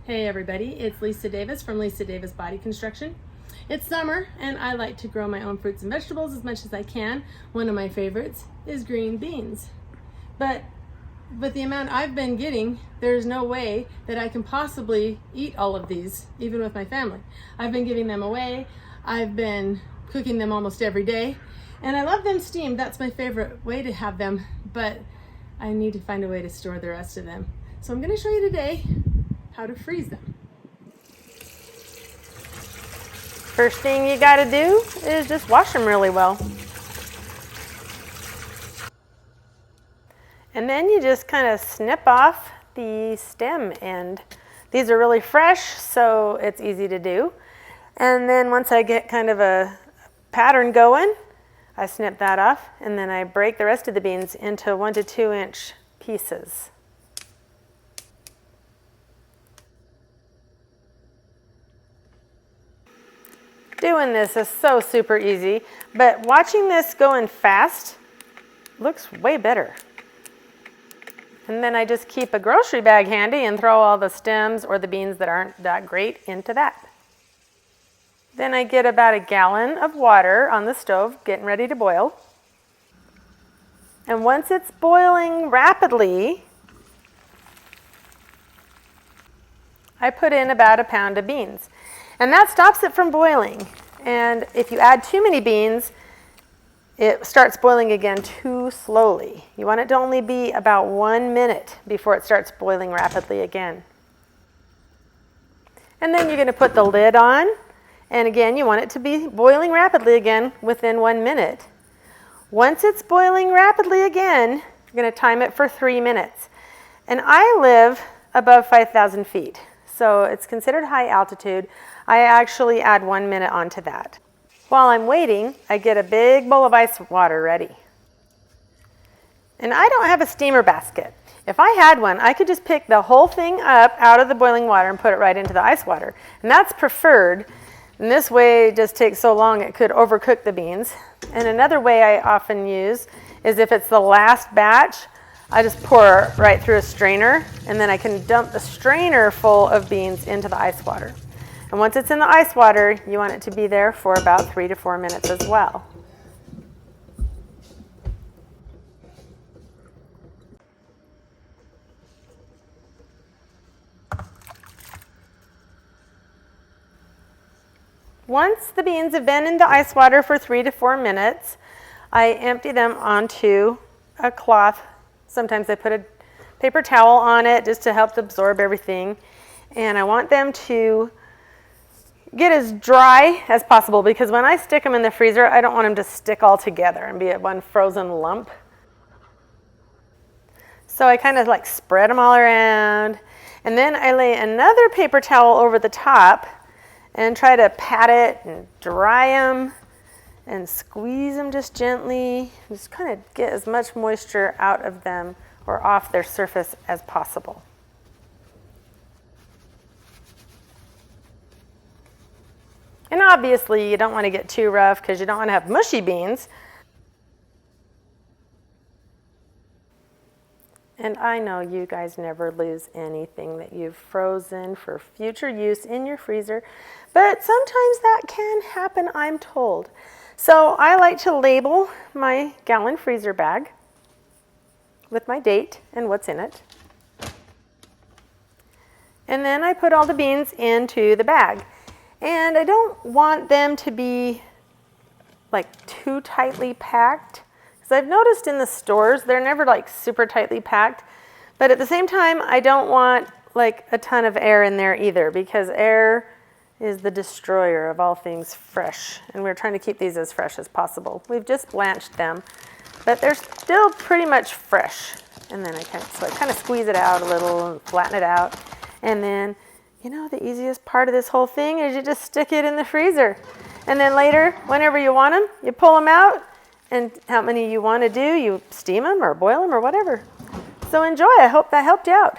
Hey everybody, it's Lisa Davis from Lisa Davis Body Construction. It's summer and I like to grow my own fruits and vegetables as much as I can. One of my favorites is green beans. But with the amount I've been getting, there's no way that I can possibly eat all of these, even with my family. I've been giving them away. I've been cooking them almost every day. And I love them steamed. That's my favorite way to have them, but I need to find a way to store the rest of them. So I'm going to show you today how to freeze them. First thing you got to do is just wash them really well. And then you just kind of snip off the stem end. These are really fresh, so it's easy to do. And then once I get kind of a pattern going, I snip that off, and then I break the rest of the beans into 1 to 2 inch pieces. Doing this is so super easy, but watching this going fast looks way better. And then I just keep a grocery bag handy and throw all the stems or the beans that aren't that great into that. Then I get about a gallon of water on the stove, getting ready to boil. And once it's boiling rapidly, I put in about 1 pound of beans. And that stops it from boiling. And if you add too many beans, it starts boiling again too slowly. You want it to only be about 1 minute before it starts boiling rapidly again. And then you're going to put the lid on. And again, you want it to be boiling rapidly again within 1 minute. Once it's boiling rapidly again, you're going to time it for 3 minutes. And I live above 5,000 feet, so it's considered high altitude. I actually add 1 minute onto that. While I'm waiting, I get a big bowl of ice water ready. And I don't have a steamer basket. If I had one, I could just pick the whole thing up out of the boiling water and put it right into the ice water. And that's preferred. And this way it just takes so long it could overcook the beans. And another way I often use is if it's the last batch, I just pour right through a strainer, and then I can dump the strainer full of beans into the ice water. And once it's in the ice water, you want it to be there for about 3 to 4 minutes as well. Once the beans have been in the ice water for 3 to 4 minutes, I empty them onto a cloth. Sometimes I put a paper towel on it just to help absorb everything. And I want them to get as dry as possible, because when I stick them in the freezer, I don't want them to stick all together and be one frozen lump. So I kind of like spread them all around, and then I lay another paper towel over the top and try to pat it and dry them and squeeze them just gently. Just kind of get as much moisture out of them or off their surface as possible. And obviously you don't want to get too rough because you don't want to have mushy beans. And I know you guys never lose anything that you've frozen for future use in your freezer, but sometimes that can happen, I'm told. So I like to label my gallon freezer bag with my date and what's in it. And then I put all the beans into the bag. And I don't want them to be like too tightly packed, because I've noticed in the stores they're never like super tightly packed, but at the same time I don't want like a ton of air in there either, because air is the destroyer of all things fresh, and we're trying to keep these as fresh as possible. We've just blanched them, but they're still pretty much fresh. And then I kind of squeeze it out a little and flatten it out, and then you know, the easiest part of this whole thing is you just stick it in the freezer. And then later, whenever you want them, you pull them out, and how many you want to do, you steam them or boil them or whatever. So enjoy. I hope that helped you out.